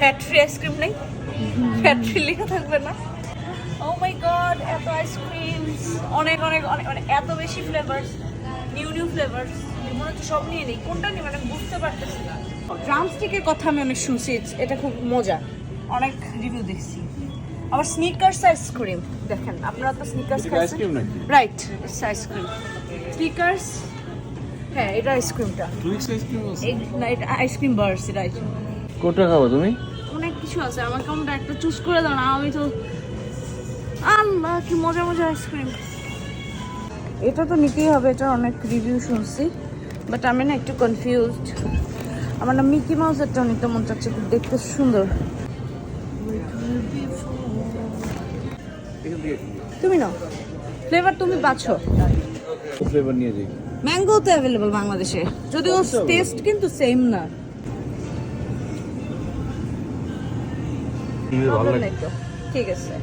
Fat free ice cream নেই? Fat free লেখা থাকবে না? ও মাই গড, এত আইসক্রিম, অনেক অনেক অনেক অনেক এত বেশি ফ্লেভারস, নিউ ফ্লেভারস। মনে হচ্ছে সব নিয়ে নেই, কোনটা নিই মানে বুঝতে পারতেছি না। ড্রামস্টিকের কথা আমি অনেক শুনছি, এটা খুব মজা, অনেক রিভিউ দেখছি। আবার স্নিকার্স আইসক্রিম দেখেন, আপনারা তো স্নিকার্স খাচ্ছেন, রাইট? It's ice cream sneakers. হ্যাঁ, এটা আইসক্রিমটা না, এটা আইসক্রিম বার্স, রাইট। কোনটা খাবো তুমি? অনেক কিছু আছে, আমার কোনটা একটা চুজ করে দাও না। আমি তো আল্লাহ, কি মজা মজা আইসক্রিম। এটা তো নিতেই হবে, এটা অনেক রিভিউ শুনছি, বাট আমি না একটু কনফিউজড। আমার না মিকি মাউসেরটাও নিতে মন চাচ্ছে, দেখতে সুন্দর। তুমি নাও, ফ্লেভার তুমি বাছো। ফ্লেভার নিয়ে যাই। ম্যাঙ্গো তো অ্যাভেলেবল বাংলাদেশে, যদিও টেস্ট কিন্তু সেম না। ভালো প্রবলেম লাগে। নাই তো, ঠিক আছে।